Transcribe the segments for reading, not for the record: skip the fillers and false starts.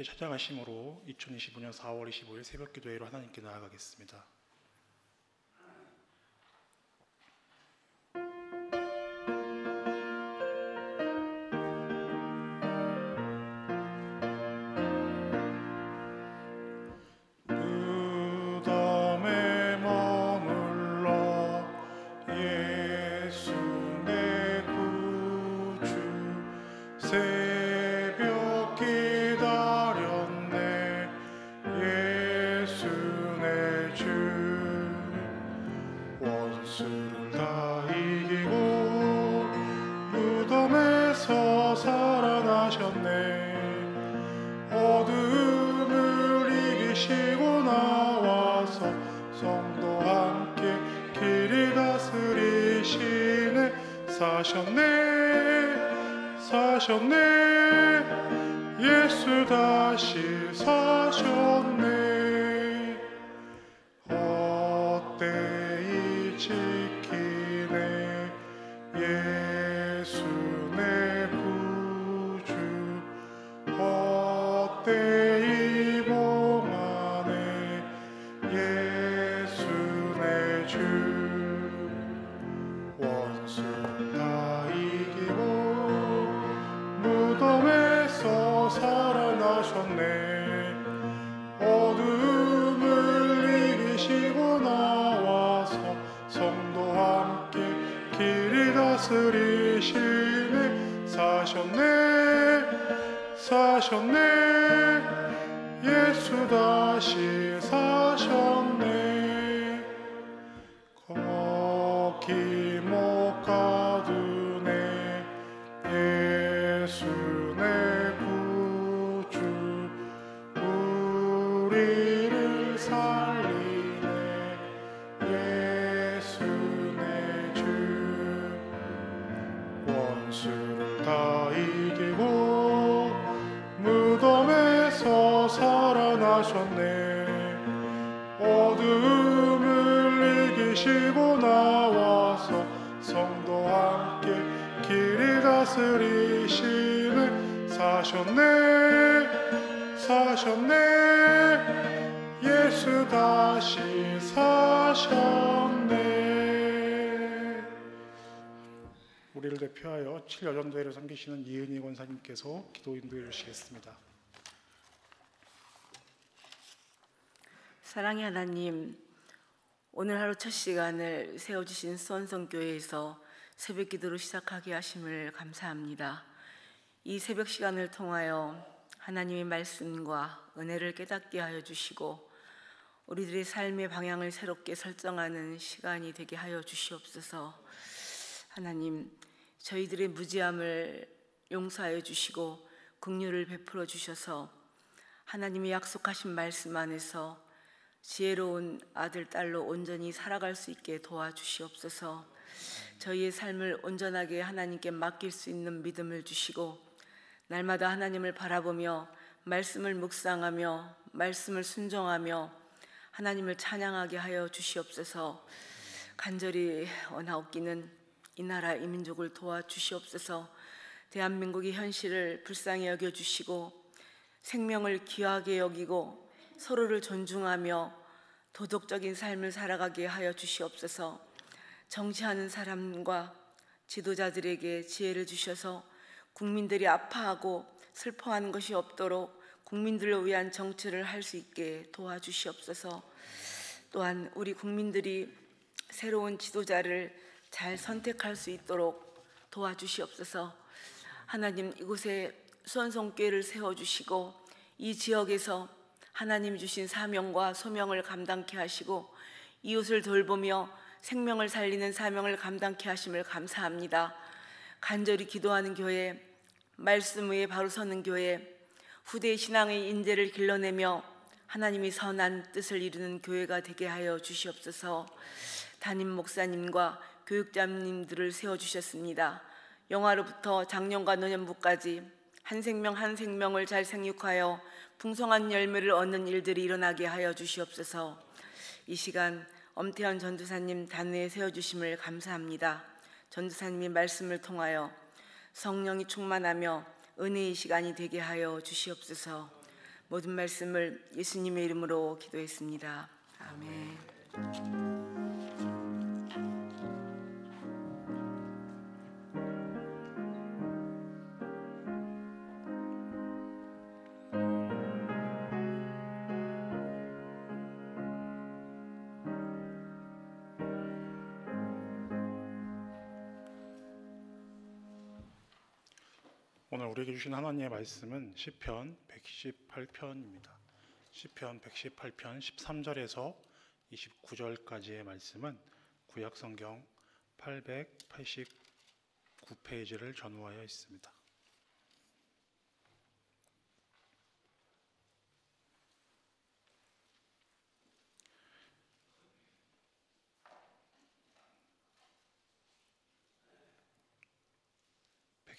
주님께 찾아가심으로 2025년 4월 25일 새벽기도회로 하나님께 나아가겠습니다. 사셨네. 예수 다시 사셨네. 헛되이 지키네. 예수 내 구주. 헛되이 봉하네. 예수 내 주. 원수 다 이기고 무덤에서 살아나셨네. 어둠을 이기시고 나와서 성도와 함께 길이 다스리시네. 사셨네. 예수 다시 사셨네. 거기 못 가두네. 예수 내 구주. 우리를 살리네. 예수 내 주. 원수를 다 이기고 무덤에서 살아나셨네. 어둠을 이기시고 나와서 성도와 함께 길이 다스리시네. 사셨네. 예수 다시 사셨네. 우리를 대표하여 7여전도회를 섬기시는 이은희 권사님께서 기도 인도해 주시겠습니다. 사랑의 하나님, 오늘 하루 첫 시간을 세워주신 수원성교회에서 새벽 기도로 시작하게 하심을 감사합니다. 이 새벽 시간을 통하여 하나님의 말씀과 은혜를 깨닫게 하여 주시고 우리들의 삶의 방향을 새롭게 설정하는 시간이 되게 하여 주시옵소서. 하나님, 저희들의 무지함을 용서하여 주시고 긍휼을 베풀어 주셔서 하나님이 약속하신 말씀 안에서 지혜로운 아들, 딸로 온전히 살아갈 수 있게 도와주시옵소서. 저희의 삶을 온전하게 하나님께 맡길 수 있는 믿음을 주시고 날마다 하나님을 바라보며 말씀을 묵상하며 말씀을 순종하며 하나님을 찬양하게 하여 주시옵소서. 간절히 원하옵기는 이 나라 이 민족을 도와주시옵소서. 대한민국의 현실을 불쌍히 여겨주시고 생명을 귀하게 여기고 서로를 존중하며 도덕적인 삶을 살아가게 하여 주시옵소서. 정치하는 사람과 지도자들에게 지혜를 주셔서 국민들이 아파하고 슬퍼하는 것이 없도록 국민들을 위한 정치를 할 수 있게 도와주시옵소서. 또한 우리 국민들이 새로운 지도자를 잘 선택할 수 있도록 도와주시옵소서. 하나님, 이곳에 수원성교회를 세워주시고 이 지역에서 하나님 주신 사명과 소명을 감당케 하시고 이웃을 돌보며 생명을 살리는 사명을 감당케 하심을 감사합니다. 간절히 기도하는 교회, 말씀 위에 바로 서는 교회, 후대의 신앙의 인재를 길러내며 하나님이 선한 뜻을 이루는 교회가 되게 하여 주시옵소서. 담임 목사님과 교육자님들을 세워주셨습니다. 영아로부터 장년과 노년부까지 한 생명 한 생명을 잘 생육하여 풍성한 열매를 얻는 일들이 일어나게 하여 주시옵소서. 이 시간 엄태현 전도사님 단회에 세워주심을 감사합니다. 전도사님이 말씀을 통하여 성령이 충만하며 은혜의 시간이 되게 하여 주시옵소서. 모든 말씀을 예수님의 이름으로 기도했습니다. 아멘. 오늘 우리에게 주신 하나님의 말씀은 시편 118편입니다. 시편 118편 13절에서 29절까지의 말씀은 구약성경 889페이지를 전후하여 있습니다.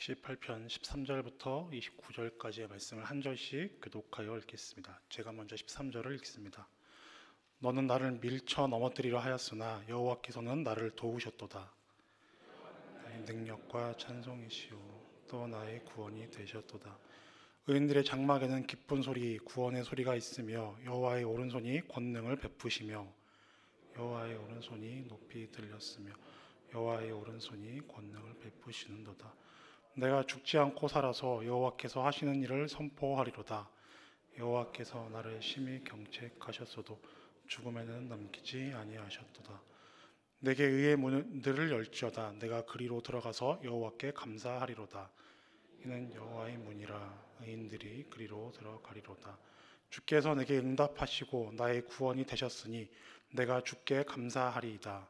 (118편) 13절부터 29절까지의 말씀을 한 절씩 교독하여 읽겠습니다. 제가 먼저 13절을 읽습니다. 너는 나를 밀쳐 넘어뜨리려 하였으나 여호와께서는 나를 도우셨도다. 나의 능력과 찬송이시오 또 나의 구원이 되셨도다. 의인들의 장막에는 기쁜 소리 구원의 소리가 있으며 여호와의 오른손이 권능을 베푸시며 여호와의 오른손이 높이 들렸으며 여호와의 오른손이 권능을 베푸시는도다. 내가 죽지 않고 살아서 여호와께서 하시는 일을 선포하리로다. 여호와께서 나를 심히 경책하셨어도 죽음에는 넘기지 아니하셨도다. 내게 의의 문들을 열지어다. 내가 그리로 들어가서 여호와께 감사하리로다. 이는 여호와의 문이라 의인들이 그리로 들어가리로다. 주께서 내게 응답하시고 나의 구원이 되셨으니 내가 주께 감사하리이다.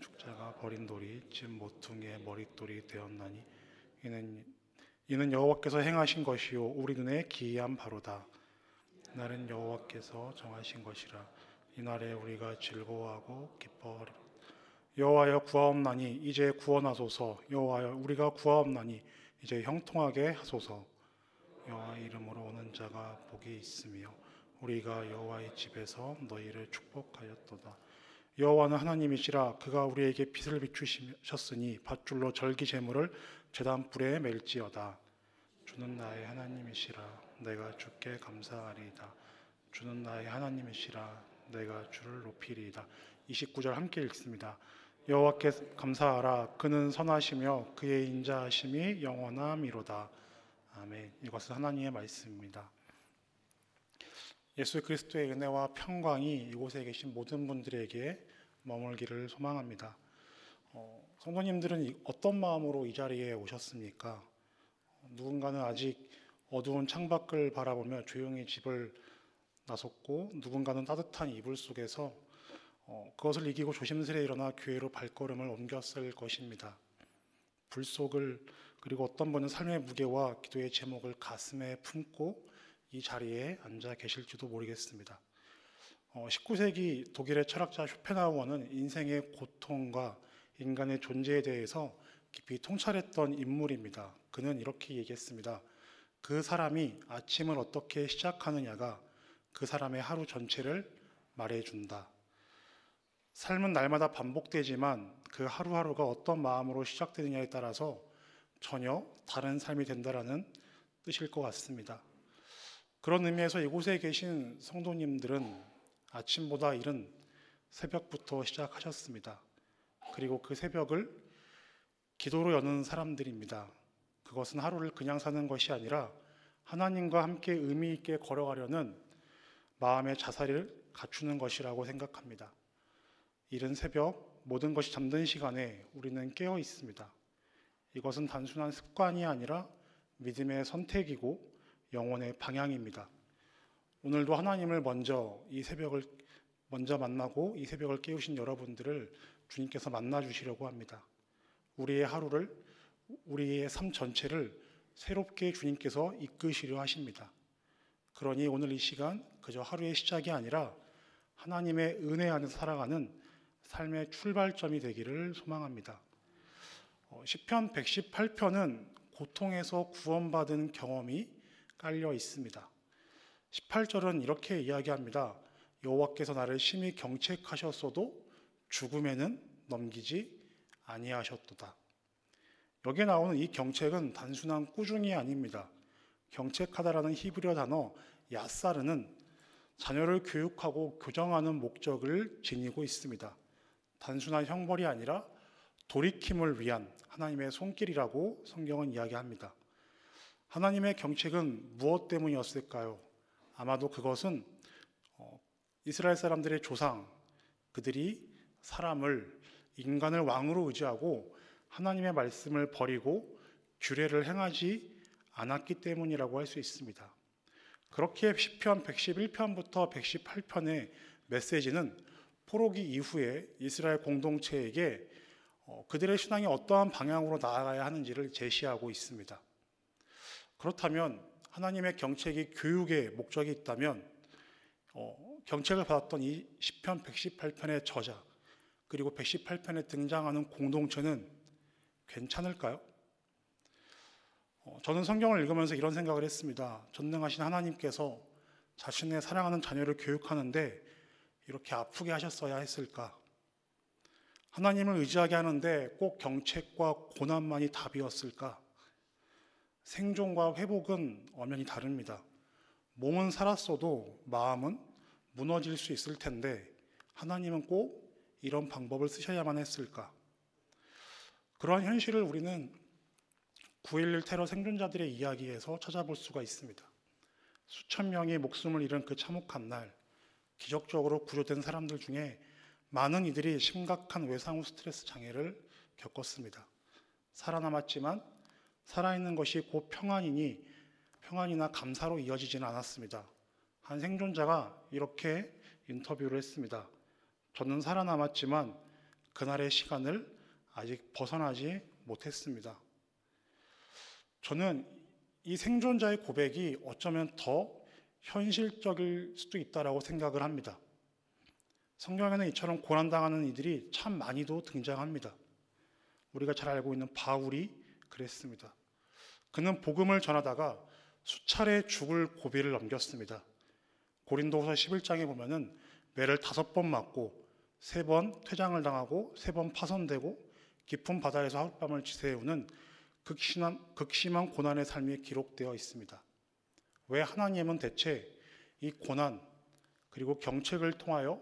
죽자가 버린 돌이 집 모퉁이의 머릿돌이 되었나니 이는 여호와께서 행하신 것이요 우리 눈에 기이한 바로다. 이날은 여호와께서 정하신 것이라. 이날에 우리가 즐거워하고 기뻐하리로다. 여호와여 구하옵나니 이제 구원하소서. 여호와여 우리가 구하옵나니 이제 형통하게 하소서. 여호와의 이름으로 오는 자가 복이 있으며 우리가 여호와의 집에서 너희를 축복하였도다. 여호와는 하나님이시라. 그가 우리에게 빛을 비추셨으니 밧줄로 절기 제물을 제단 불에 맬지어다. 주는 나의 하나님이시라. 내가 주께 감사하리이다. 주는 나의 하나님이시라. 내가 주를 높이리이다. 29절 함께 읽습니다. 여호와께 감사하라. 그는 선하시며 그의 인자하심이 영원함이로다. 아멘. 이것은 하나님의 말씀입니다. 예수 그리스도의 은혜와 평강이 이곳에 계신 모든 분들에게 머물기를 소망합니다. 성도님들은 어떤 마음으로 이 자리에 오셨습니까? 누군가는 아직 어두운 창밖을 바라보며 조용히 집을 나섰고 누군가는 따뜻한 이불 속에서 그것을 이기고 조심스레 일어나 교회로 발걸음을 옮겼을 것입니다. 불 속을 그리고 어떤 분은 삶의 무게와 기도의 제목을 가슴에 품고 이 자리에 앉아 계실지도 모르겠습니다. 19세기 독일의 철학자 쇼펜하우어는 인생의 고통과 인간의 존재에 대해서 깊이 통찰했던 인물입니다. 그는 이렇게 얘기했습니다. 그 사람이 아침을 어떻게 시작하느냐가 그 사람의 하루 전체를 말해준다. 삶은 날마다 반복되지만 그 하루하루가 어떤 마음으로 시작되느냐에 따라서 전혀 다른 삶이 된다라는 뜻일 것 같습니다. 그런 의미에서 이곳에 계신 성도님들은 아침보다 이른 새벽부터 시작하셨습니다. 그리고 그 새벽을 기도로 여는 사람들입니다. 그것은 하루를 그냥 사는 것이 아니라 하나님과 함께 의미 있게 걸어가려는 마음의 자세를 갖추는 것이라고 생각합니다. 이른 새벽 모든 것이 잠든 시간에 우리는 깨어 있습니다. 이것은 단순한 습관이 아니라 믿음의 선택이고 영혼의 방향입니다. 오늘도 하나님을 먼저 만나고 이 새벽을 깨우신 여러분들을 주님께서 만나 주시려고 합니다. 우리의 하루를, 우리의 삶 전체를 새롭게 주님께서 이끄시려 하십니다. 그러니 오늘 이 시간 그저 하루의 시작이 아니라 하나님의 은혜 안에서 살아가는 삶의 출발점이 되기를 소망합니다. 시편 118편은 고통에서 구원받은 경험이 깔려 있습니다. 18절은 이렇게 이야기합니다. 여호와께서 나를 심히 경책하셨어도 죽음에는 넘기지 아니하셨도다. 여기에 나오는 이 경책은 단순한 꾸중이 아닙니다. 경책하다라는 히브리어 단어 야사르는 자녀를 교육하고 교정하는 목적을 지니고 있습니다. 단순한 형벌이 아니라 돌이킴을 위한 하나님의 손길이라고 성경은 이야기합니다. 하나님의 경책은 무엇 때문이었을까요? 아마도 그것은 이스라엘 사람들의 조상, 그들이 인간을 왕으로 의지하고 하나님의 말씀을 버리고 규례를 행하지 않았기 때문이라고 할 수 있습니다. 그렇기에 시편 111편부터 118편의 메시지는 포로기 이후에 이스라엘 공동체에게 그들의 신앙이 어떠한 방향으로 나아가야 하는지를 제시하고 있습니다. 그렇다면 하나님의 경책이 교육의 목적이 있다면 경책을 받았던 이 시편 118편의 저자 그리고 118편에 등장하는 공동체는 괜찮을까요? 저는 성경을 읽으면서 이런 생각을 했습니다. 전능하신 하나님께서 자신의 사랑하는 자녀를 교육하는데 이렇게 아프게 하셨어야 했을까? 하나님을 의지하게 하는데 꼭 경책과 고난만이 답이었을까? 생존과 회복은 엄연히 다릅니다. 몸은 살았어도 마음은 무너질 수 있을 텐데 하나님은 꼭 이런 방법을 쓰셔야만 했을까? 그러한 현실을 우리는 9.11 테러 생존자들의 이야기에서 찾아볼 수가 있습니다. 수천 명이 목숨을 잃은 그 참혹한 날, 기적적으로 구조된 사람들 중에 많은 이들이 심각한 외상 후 스트레스 장애를 겪었습니다. 살아남았지만 살아있는 것이 곧 평안이나 감사로 이어지지는 않았습니다. 한 생존자가 이렇게 인터뷰를 했습니다. 저는 살아남았지만 그날의 시간을 아직 벗어나지 못했습니다. 저는 이 생존자의 고백이 어쩌면 더 현실적일 수도 있다고 생각을 합니다. 성경에는 이처럼 고난당하는 이들이 참 많이도 등장합니다. 우리가 잘 알고 있는 바울이 그랬습니다. 그는 복음을 전하다가 수차례 죽을 고비를 넘겼습니다. 고린도후서 11장에 보면은 매를 5번 맞고 3번 퇴장을 당하고 3번 파손되고 깊은 바다에서 하룻밤을 지새우는 극심한 고난의 삶이 기록되어 있습니다. 왜 하나님은 대체 이 고난 그리고 경책을 통하여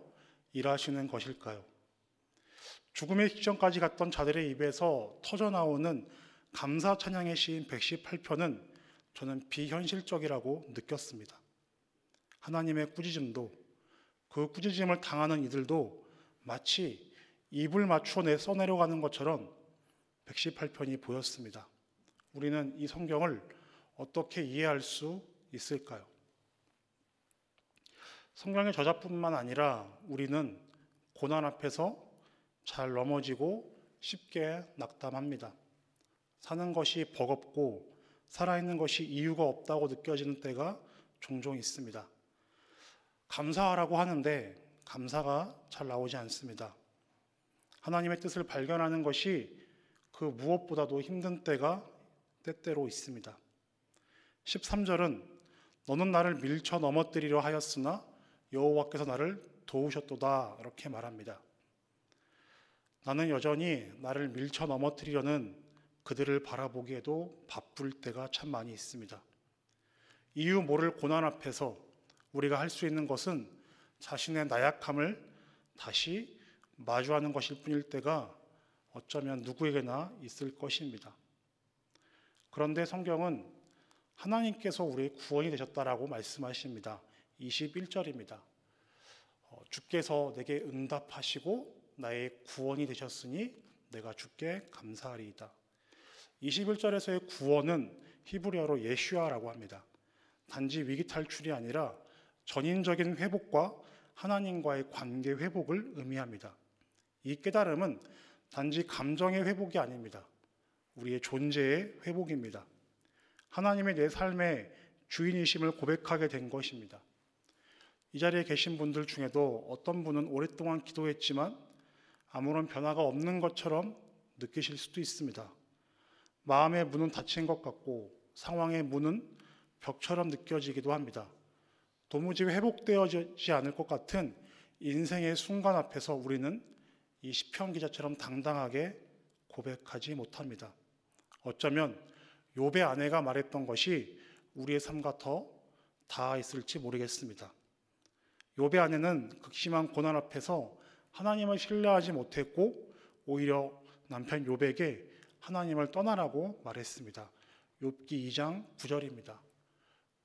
일하시는 것일까요? 죽음의 직전까지 갔던 자들의 입에서 터져나오는 감사 찬양의 시인 118편은 저는 비현실적이라고 느꼈습니다. 하나님의 꾸짖음도 그 꾸짖음을 당하는 이들도 마치 입을 맞추어 써내려가는 것처럼 118편이 보였습니다. 우리는 이 성경을 어떻게 이해할 수 있을까요? 성경의 저자뿐만 아니라 우리는 고난 앞에서 잘 넘어지고 쉽게 낙담합니다. 사는 것이 버겁고 살아있는 것이 이유가 없다고 느껴지는 때가 종종 있습니다. 감사하라고 하는데 감사가 잘 나오지 않습니다. 하나님의 뜻을 발견하는 것이 그 무엇보다도 힘든 때가 때때로 있습니다. 13절은 너는 나를 밀쳐 넘어뜨리려 하였으나 여호와께서 나를 도우셨도다 이렇게 말합니다. 나는 여전히 나를 밀쳐 넘어뜨리려는 그들을 바라보기에도 바쁠 때가 참 많이 있습니다. 이유 모를 고난 앞에서 우리가 할 수 있는 것은 자신의 나약함을 다시 마주하는 것일 뿐일 때가 어쩌면 누구에게나 있을 것입니다. 그런데 성경은 하나님께서 우리의 구원이 되셨다라고 말씀하십니다. 21절입니다. 주께서 내게 응답하시고 나의 구원이 되셨으니 내가 주께 감사하리이다. 21절에서의 구원은 히브리어로 예슈아라고 합니다. 단지 위기 탈출이 아니라 전인적인 회복과 하나님과의 관계 회복을 의미합니다. 이 깨달음은 단지 감정의 회복이 아닙니다. 우리의 존재의 회복입니다. 하나님의 내 삶의 주인이심을 고백하게 된 것입니다. 이 자리에 계신 분들 중에도 어떤 분은 오랫동안 기도했지만 아무런 변화가 없는 것처럼 느끼실 수도 있습니다. 마음의 문은 닫힌 것 같고 상황의 문은 벽처럼 느껴지기도 합니다. 도무지 회복되어지지 않을 것 같은 인생의 순간 앞에서 우리는 이 시편 기자처럼 당당하게 고백하지 못합니다. 어쩌면 욥의 아내가 말했던 것이 우리의 삶과 더 다 있을지 모르겠습니다. 욥의 아내는 극심한 고난 앞에서 하나님을 신뢰하지 못했고 오히려 남편 욥에게 하나님을 떠나라고 말했습니다. 욥기 2장 9절입니다.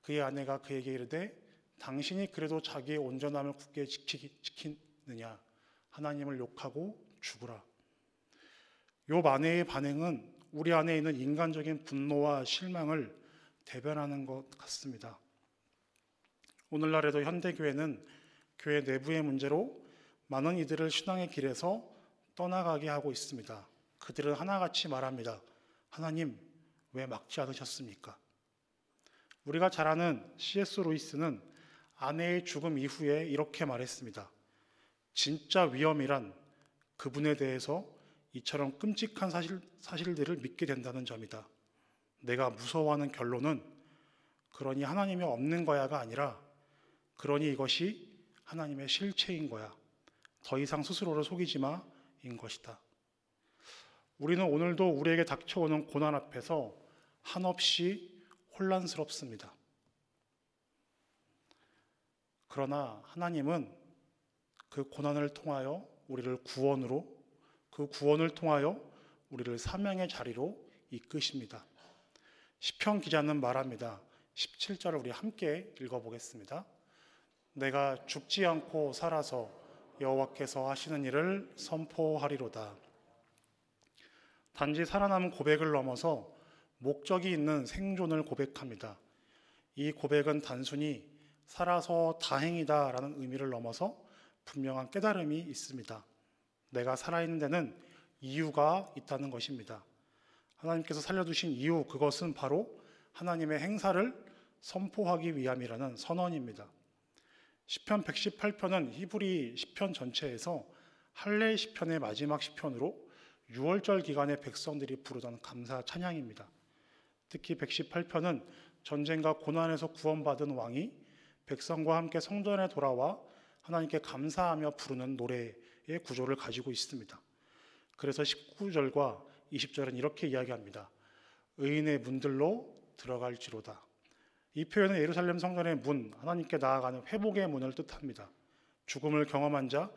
그의 아내가 그에게 이르되 당신이 그래도 자기의 온전함을 굳게 지키느냐 하나님을 욕하고 죽으라. 욥 아내의 반응은 우리 안에 있는 인간적인 분노와 실망을 대변하는 것 같습니다. 오늘날에도 현대교회는 교회 내부의 문제로 많은 이들을 신앙의 길에서 떠나가게 하고 있습니다. 그들은 하나같이 말합니다. 하나님, 왜 막지 않으셨습니까? 우리가 잘 아는 C.S. 루이스는 아내의 죽음 이후에 이렇게 말했습니다. 진짜 위험이란 그분에 대해서 이처럼 끔찍한 사실들을 믿게 된다는 점이다. 내가 무서워하는 결론은 그러니 하나님이 없는 거야가 아니라 그러니 이것이 하나님의 실체인 거야. 더 이상 스스로를 속이지 마인 것이다. 우리는 오늘도 우리에게 닥쳐오는 고난 앞에서 한없이 혼란스럽습니다. 그러나 하나님은 그 고난을 통하여 우리를 구원으로, 그 구원을 통하여 우리를 사명의 자리로 이끄십니다. 시편 기자는 말합니다. 17절을 우리 함께 읽어보겠습니다. 내가 죽지 않고 살아서 여호와께서 하시는 일을 선포하리로다. 단지 살아남은 고백을 넘어서 목적이 있는 생존을 고백합니다. 이 고백은 단순히 살아서 다행이다라는 의미를 넘어서 분명한 깨달음이 있습니다. 내가 살아있는 데는 이유가 있다는 것입니다. 하나님께서 살려두신 이유, 그것은 바로 하나님의 행사를 선포하기 위함이라는 선언입니다. 시편 118편은 히브리 시편 전체에서 할례 시편의 마지막 시편으로 6월절 기간에 백성들이 부르던 감사 찬양입니다. 특히 118편은 전쟁과 고난에서 구원받은 왕이 백성과 함께 성전에 돌아와 하나님께 감사하며 부르는 노래의 구조를 가지고 있습니다. 그래서 19절과 20절은 이렇게 이야기합니다. 의인의 문들로 들어갈지로다. 이 표현은 예루살렘 성전의 문, 하나님께 나아가는 회복의 문을 뜻합니다. 죽음을 경험한 자,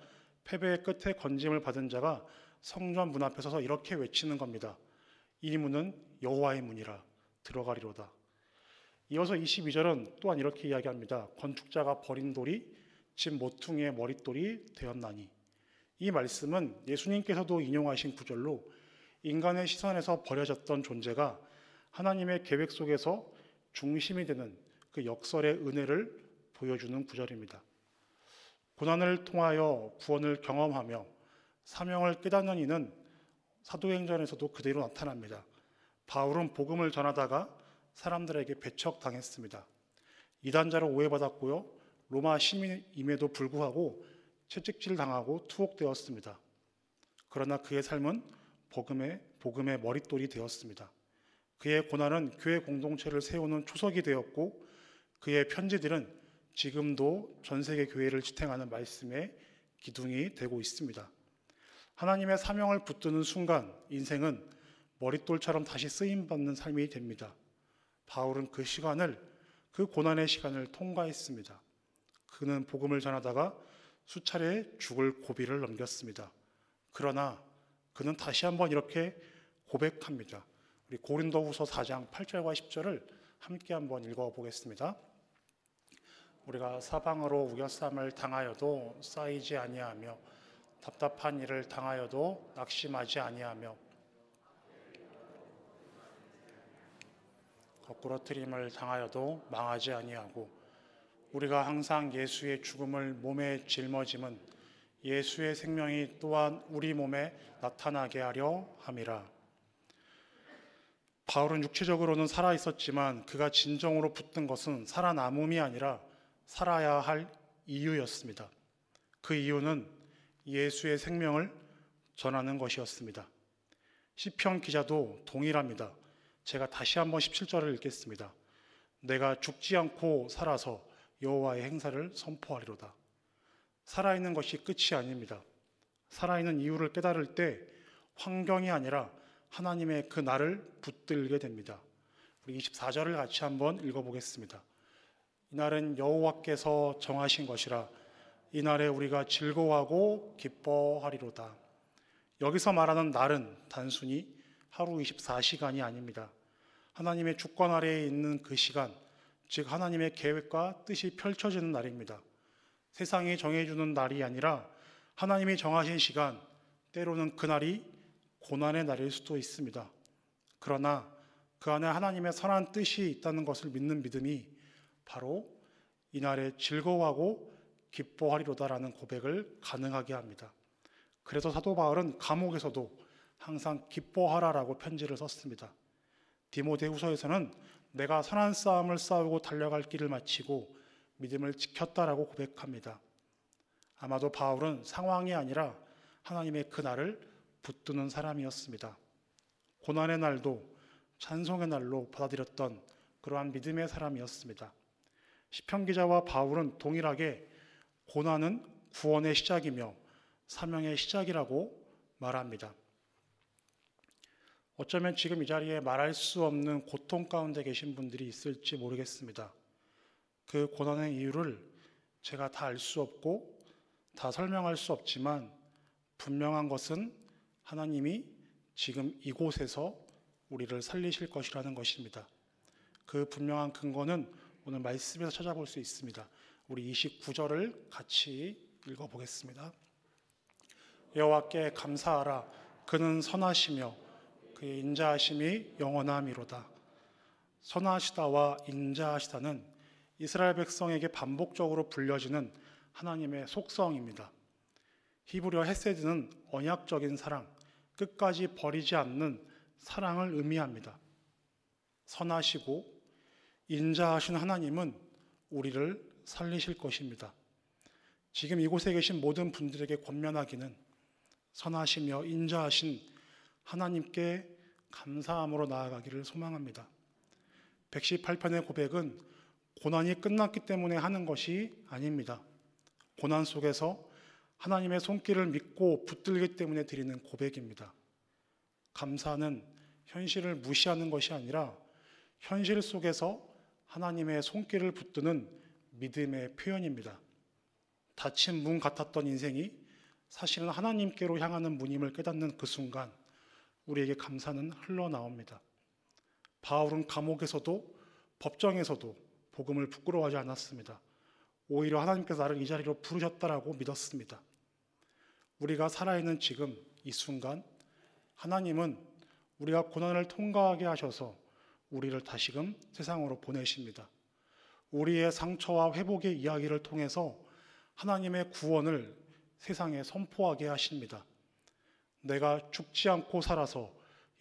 패배의 끝에 건짐을 받은 자가 성전 문 앞에 서서 이렇게 외치는 겁니다. 이 문은 여호와의 문이라 들어가리로다. 이어서 22절은 또한 이렇게 이야기합니다. 건축자가 버린 돌이 집 모퉁이의 머릿돌이 되었나니. 이 말씀은 예수님께서도 인용하신 구절로 인간의 시선에서 버려졌던 존재가 하나님의 계획 속에서 중심이 되는 그 역설의 은혜를 보여주는 구절입니다. 고난을 통하여 구원을 경험하며 사명을 깨닫는 이는 사도행전에서도 그대로 나타납니다. 바울은 복음을 전하다가 사람들에게 배척당했습니다. 이단자로 오해받았고요. 로마 시민임에도 불구하고 채찍질 당하고 투옥되었습니다. 그러나 그의 삶은 복음의 머릿돌이 되었습니다. 그의 고난은 교회 공동체를 세우는 초석이 되었고 그의 편지들은 지금도 전 세계 교회를 지탱하는 말씀의 기둥이 되고 있습니다. 하나님의 사명을 붙드는 순간 인생은 머릿돌처럼 다시 쓰임받는 삶이 됩니다. 바울은 그 고난의 시간을 통과했습니다. 그는 복음을 전하다가 수차례 죽을 고비를 넘겼습니다. 그러나 그는 다시 한번 이렇게 고백합니다. 우리 고린도후서 4장 8절과 10절을 함께 한번 읽어보겠습니다. 우리가 사방으로 우겨쌈을 당하여도 쌓이지 아니하며 답답한 일을 당하여도 낙심하지 아니하며 거꾸러뜨림을 당하여도 망하지 아니하고 우리가 항상 예수의 죽음을 몸에 짊어짐은 예수의 생명이 또한 우리 몸에 나타나게 하려 함이라. 바울은 육체적으로는 살아 있었지만 그가 진정으로 붙든 것은 살아남음이 아니라 살아야 할 이유였습니다. 그 이유는 예수의 생명을 전하는 것이었습니다. 시편 기자도 동일합니다. 제가 다시 한번 17절을 읽겠습니다. 내가 죽지 않고 살아서 여호와의 행사를 선포하리로다. 살아있는 것이 끝이 아닙니다. 살아있는 이유를 깨달을 때 환경이 아니라 하나님의 그 나를 붙들게 됩니다. 우리 24절을 같이 한번 읽어보겠습니다. 이날은 여호와께서 정하신 것이라 이날에 우리가 즐거워하고 기뻐하리로다. 여기서 말하는 날은 단순히 하루 24시간이 아닙니다. 하나님의 주권 아래에 있는 그 시간, 즉 하나님의 계획과 뜻이 펼쳐지는 날입니다. 세상이 정해주는 날이 아니라 하나님이 정하신 시간, 때로는 그날이 고난의 날일 수도 있습니다. 그러나 그 안에 하나님의 선한 뜻이 있다는 것을 믿는 믿음이 바로 이날에 즐거워하고 기뻐하리로다라는 고백을 가능하게 합니다. 그래서 사도 바울은 감옥에서도 항상 기뻐하라라고 편지를 썼습니다. 디모데후서에서는 내가 선한 싸움을 싸우고 달려갈 길을 마치고 믿음을 지켰다라고 고백합니다. 아마도 바울은 상황이 아니라 하나님의 그 날을 붙드는 사람이었습니다. 고난의 날도 찬송의 날로 받아들였던 그러한 믿음의 사람이었습니다. 시편 기자와 바울은 동일하게 고난은 구원의 시작이며 사명의 시작이라고 말합니다. 어쩌면 지금 이 자리에 말할 수 없는 고통 가운데 계신 분들이 있을지 모르겠습니다. 그 고난의 이유를 제가 다 알 수 없고 다 설명할 수 없지만 분명한 것은 하나님이 지금 이곳에서 우리를 살리실 것이라는 것입니다. 그 분명한 근거는 오늘 말씀에서 찾아볼 수 있습니다. 우리 29절을 같이 읽어보겠습니다. 여호와께 감사하라. 그는 선하시며 그의 인자하심이 영원함이로다. 선하시다와 인자하시다는 이스라엘 백성에게 반복적으로 불려지는 하나님의 속성입니다. 히브리어 헤세드는 언약적인 사랑, 끝까지 버리지 않는 사랑을 의미합니다. 선하시고 인자하신 하나님은 우리를 살리실 것입니다. 지금 이곳에 계신 모든 분들에게 권면하기는 선하시며 인자하신 하나님께 감사함으로 나아가기를 소망합니다. 118편의 고백은 고난이 끝났기 때문에 하는 것이 아닙니다. 고난 속에서 하나님의 손길을 믿고 붙들기 때문에 드리는 고백입니다. 감사는 현실을 무시하는 것이 아니라 현실 속에서 하나님의 손길을 붙드는 믿음의 표현입니다. 닫힌 문 같았던 인생이 사실은 하나님께로 향하는 문임을 깨닫는 그 순간 우리에게 감사는 흘러나옵니다. 바울은 감옥에서도 법정에서도 복음을 부끄러워하지 않았습니다. 오히려 하나님께서 나를 이 자리로 부르셨다라고 믿었습니다. 우리가 살아있는 지금 이 순간 하나님은 우리가 고난을 통과하게 하셔서 우리를 다시금 세상으로 보내십니다. 우리의 상처와 회복의 이야기를 통해서 하나님의 구원을 세상에 선포하게 하십니다. 내가 죽지 않고 살아서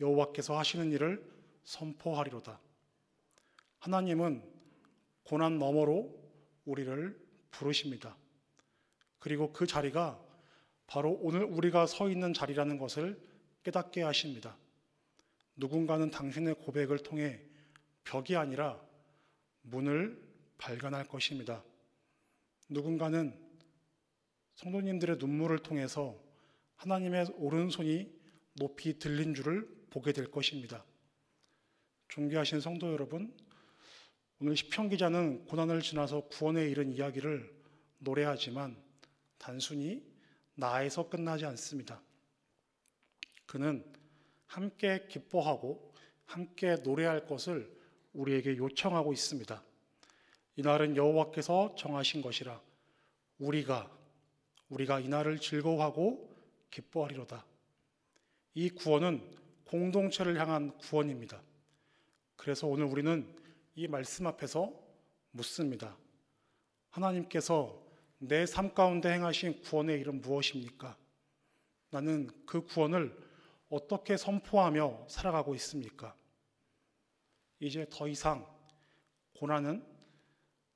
여호와께서 하시는 일을 선포하리로다. 하나님은 고난 너머로 우리를 부르십니다. 그리고 그 자리가 바로 오늘 우리가 서 있는 자리라는 것을 깨닫게 하십니다. 누군가는 당신의 고백을 통해 벽이 아니라 문을 발견할 것입니다. 누군가는 성도님들의 눈물을 통해서 하나님의 오른손이 높이 들린 줄을 보게 될 것입니다. 존귀하신 성도 여러분, 오늘 시편 기자는 고난을 지나서 구원에 이른 이야기를 노래하지만 단순히 나에서 끝나지 않습니다. 그는 함께 기뻐하고 함께 노래할 것을 우리에게 요청하고 있습니다. 이날은 여호와께서 정하신 것이라 우리가 이날을 즐거워하고 기뻐하리로다. 이 구원은 공동체를 향한 구원입니다. 그래서 오늘 우리는 이 말씀 앞에서 묻습니다. 하나님께서 내 삶 가운데 행하신 구원의 일은 무엇입니까? 나는 그 구원을 어떻게 선포하며 살아가고 있습니까? 이제 더 이상 고난은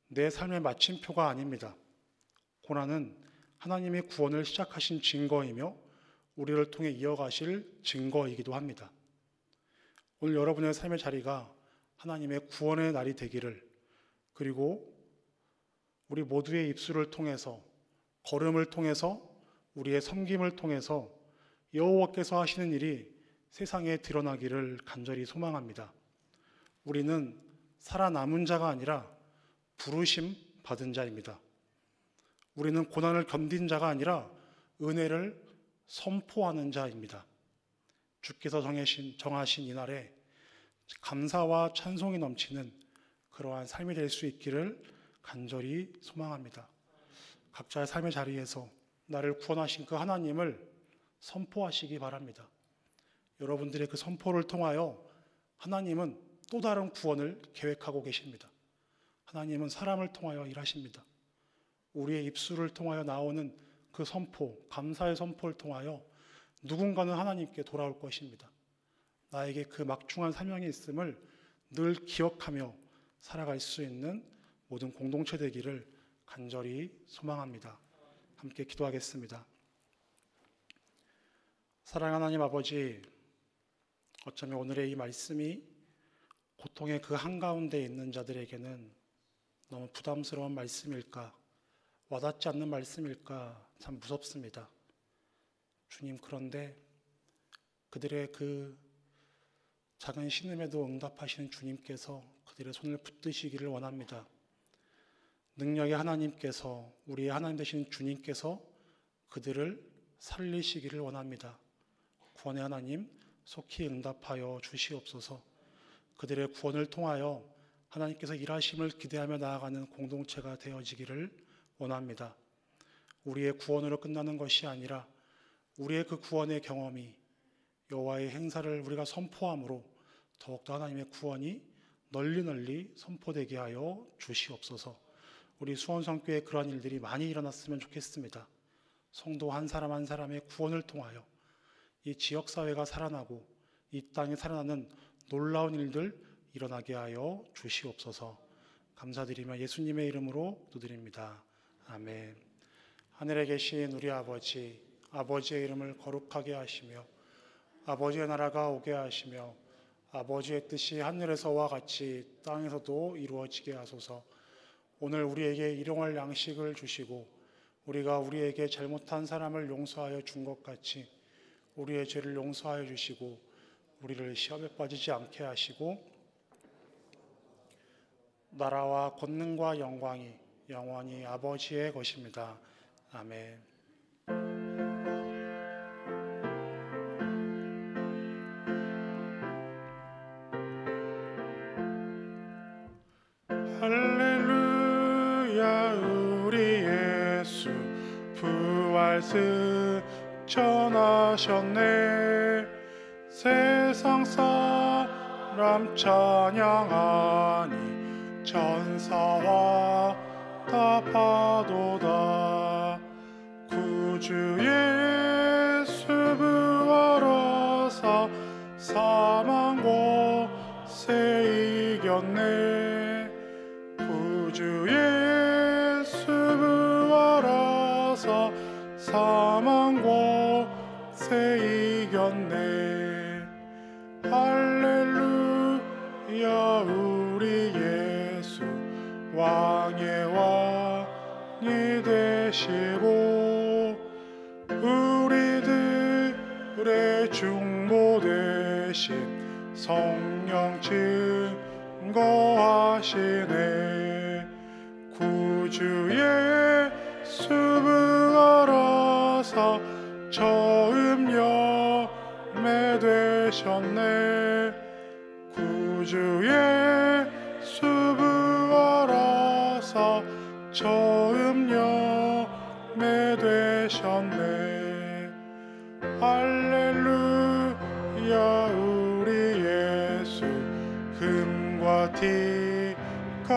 내 삶의 마침표가 아닙니다. 고난은 하나님의 구원을 시작하신 증거이며 우리를 통해 이어가실 증거이기도 합니다. 오늘 여러분의 삶의 자리가 하나님의 구원의 날이 되기를, 그리고 우리 모두의 입술을 통해서, 걸음을 통해서, 우리의 섬김을 통해서 여호와께서 하시는 일이 세상에 드러나기를 간절히 소망합니다. 우리는 살아남은 자가 아니라 부르심 받은 자입니다. 우리는 고난을 견딘 자가 아니라 은혜를 선포하는 자입니다. 주께서 정하신 이날에 감사와 찬송이 넘치는 그러한 삶이 될 수 있기를 간절히 소망합니다. 각자의 삶의 자리에서 나를 구원하신 그 하나님을 선포하시기 바랍니다. 여러분들의 그 선포를 통하여 하나님은 또 다른 구원을 계획하고 계십니다. 하나님은 사람을 통하여 일하십니다. 우리의 입술을 통하여 나오는 그 선포, 감사의 선포를 통하여 누군가는 하나님께 돌아올 것입니다. 나에게 그 막중한 사명이 있음을 늘 기억하며 살아갈 수 있는 모든 공동체 되기를 간절히 소망합니다. 함께 기도하겠습니다. 사랑하는 하나님 아버지, 어쩌면 오늘의 이 말씀이 고통의 그 한가운데 있는 자들에게는 너무 부담스러운 말씀일까, 와닿지 않는 말씀일까 참 무섭습니다. 주님, 그런데 그들의 그 작은 신음에도 응답하시는 주님께서 그들의 손을 붙드시기를 원합니다. 능력의 하나님께서, 우리의 하나님 되시는 주님께서 그들을 살리시기를 원합니다. 구원의 하나님, 속히 응답하여 주시옵소서. 그들의 구원을 통하여 하나님께서 일하심을 기대하며 나아가는 공동체가 되어지기를 원합니다. 우리의 구원으로 끝나는 것이 아니라 우리의 그 구원의 경험이 여호와의 행사를 우리가 선포함으로 더욱더 하나님의 구원이 널리 선포되게 하여 주시옵소서. 우리 수원성교회 그러한 일들이 많이 일어났으면 좋겠습니다. 성도 한 사람 한 사람의 구원을 통하여 이 지역사회가 살아나고 이 땅에 살아나는 놀라운 일들 일어나게 하여 주시옵소서. 감사드리며 예수님의 이름으로 기도드립니다. 아멘. 하늘에 계신 우리 아버지, 아버지의 이름을 거룩하게 하시며 아버지의 나라가 오게 하시며 아버지의 뜻이 하늘에서와 같이 땅에서도 이루어지게 하소서. 오늘 우리에게 일용할 양식을 주시고 우리가 우리에게 잘못한 사람을 용서하여 준 것 같이 우리의 죄를 용서하여 주시고 우리를 시험에 빠지지 않게 하시고 나라와 권능과 영광이 영원히 아버지의 것입니다. 아멘. 할렐루야, 우리 예수 부활승 전하셨네. 세상 사람 찬양하니 전사와 답하도다. 구주 예수 부활하사 사망 곳에 이겼네. 구주 예수 부활하사 사망 곳에 이겼네. 할렐루야, 우리 예수 왕의 왕이 되시고 우리들의 중보 대신 성령 증거하시네. 구주 예수 부활하사 처음 열매 되셨네. 구주 예수 부활하사 처음 열매 되셨네. 할렐루야, 우리 예수 흠과 티가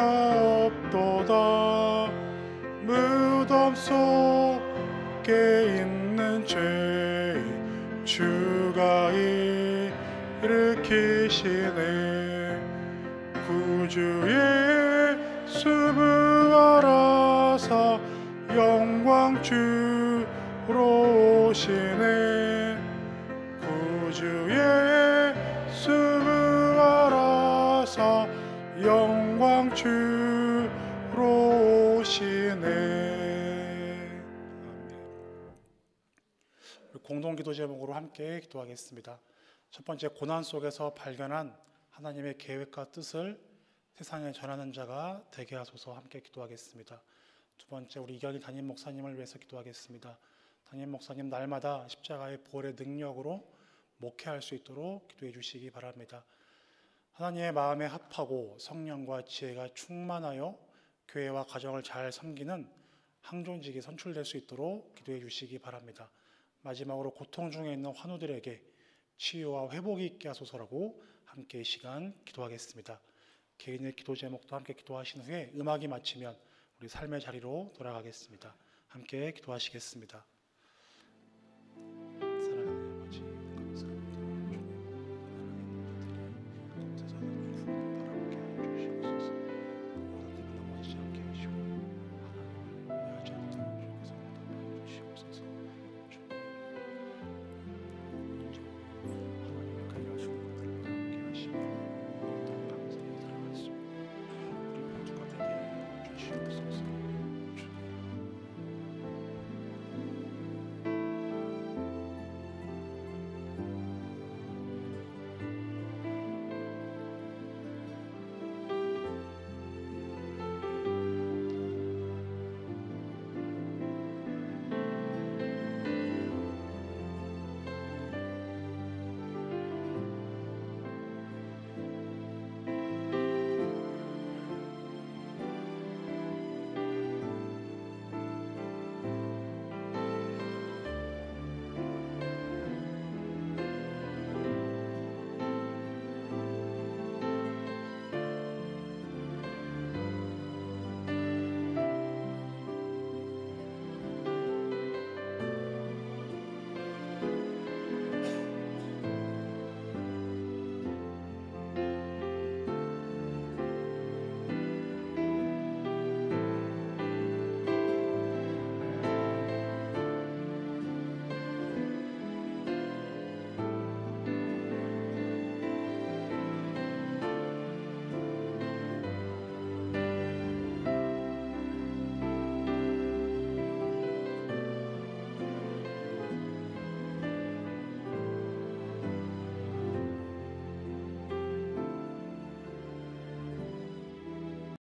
없도다. 무덤 속에 있는 죄 주가 일으키시네. 구주 예수 부활하사 영광 주로 오시네. 구주 예수 부활하사 영광 주로 오시네. 공동기도 제목으로 함께 기도하겠습니다. 첫 번째, 고난 속에서 발견한 하나님의 계획과 뜻을 세상에 전하는 자가 되게 하소서. 함께 기도하겠습니다. 두 번째, 우리 이경희 담임 목사님을 위해서 기도하겠습니다. 담임 목사님 날마다 십자가의 보혈의 능력으로 목회할 수 있도록 기도해 주시기 바랍니다. 하나님의 마음에 합하고 성령과 지혜가 충만하여 교회와 가정을 잘 섬기는 항존직에 선출될 수 있도록 기도해 주시기 바랍니다. 마지막으로 고통 중에 있는 환우들에게 치유와 회복이 있게 하소서라고 함께 이 시간 기도하겠습니다. 개인의 기도 제목도 함께 기도하신 후에 음악이 마치면 우리 삶의 자리로 돌아가겠습니다. 함께 기도하시겠습니다.